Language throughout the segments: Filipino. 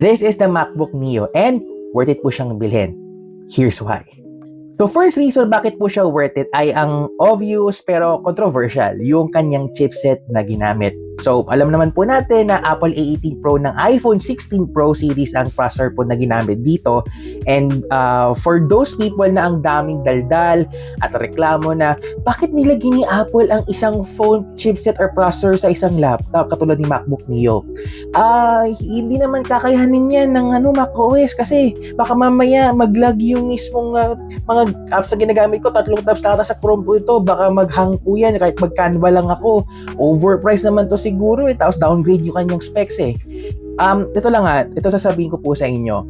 This is the MacBook Neo and worth it po siyang bilhin. Here's why. So first reason bakit po siya worth it ay ang obvious pero controversial, yung kanyang chipset na ginamit. So alam naman po natin na Apple A18 Pro ng iPhone 16 Pro series ang processor po na ginamit dito. And for those people na ang daming daldal at reklamo na bakit nilagay ni Apple ang isang phone chipset or processor sa isang laptop katulad ni MacBook Neo, hindi naman kakayanin yan ng macOS kasi baka mamaya mag-lag yung mismong mga apps na ginagamit ko. 3 tabs na sa Chrome po ito, baka mag-hang po yan kahit mag-Canva lang ako. Overpriced naman to siguro tapos downgrade yung kanyang specs ito lang ito sasabihin ko po sa inyo.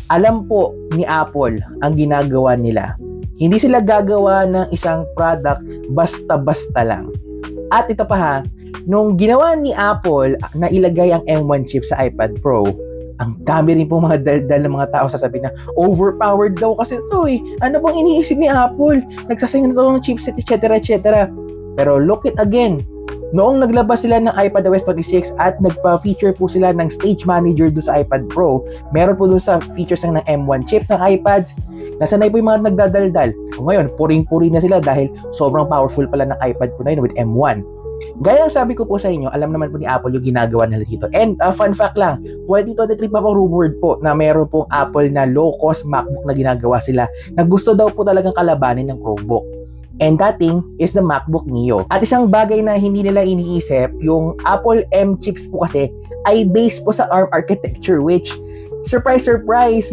Alam po ni Apple ang ginagawa nila. Hindi sila gagawa ng isang product basta-basta lang. At ito pa nung ginawa ni Apple na ilagay ang M1 chip sa iPad Pro, ang dami rin po mga daldal ng mga tao sasabihin na overpowered daw kasi ito Ano bang iniisip ni Apple? Nagsasayang na ito ng chipset, etc. etc. Pero look it again. Noong naglabas sila ng iPadOS 26 at nagpa-feature po sila ng Stage Manager doon sa iPad Pro, meron po doon sa features ng M1 chips ng iPads. Nasanay po yung mga nagdadaldal. Ngayon, puring-puri na sila dahil sobrang powerful pala ng iPad po na yun with M1. Gaya ang sabi ko po sa inyo, alam naman po ni Apple yung ginagawa nila dito. And fun fact lang, 2023 pa po rumored po na meron pong Apple na low-cost MacBook na ginagawa sila na gusto daw po talagang kalabanin ng Chromebook. And that thing is the MacBook Neo. At isang bagay na hindi nila iniisip, yung Apple M chips po kasi ay based po sa ARM architecture, which, surprise,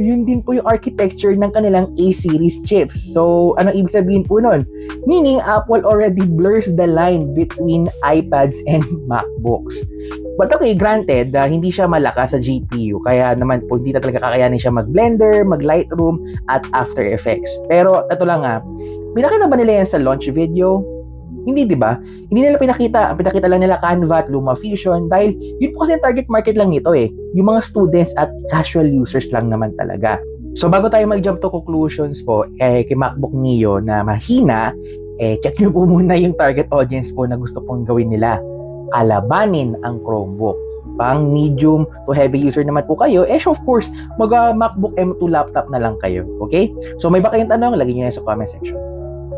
yun din po yung architecture ng kanilang A-series chips. So, anong ibig sabihin po nun? Meaning, Apple already blurs the line between iPads and MacBooks. But okay, granted, hindi siya malakas sa GPU, kaya naman po hindi na talaga kakayanin siya mag-Blender, mag-Lightroom, at After Effects. Pero, ito lang pinakita ba nila yan sa launch video? Hindi, di ba? Hindi nila pinakita. Pinakita lang nila Canva at LumaFusion dahil yun po kasi yung target market lang nito Yung mga students at casual users lang naman talaga. So bago tayo mag-jump to conclusions po kay MacBook Neo na mahina, check nyo po muna yung target audience po na gusto pong gawin nila. Kalabanin ang Chromebook. Pang medium to heavy user naman po kayo, of course, mag-MacBook M2 laptop na lang kayo. Okay? So may ba kayong tanong? Lagyan nyo yan sa comment section.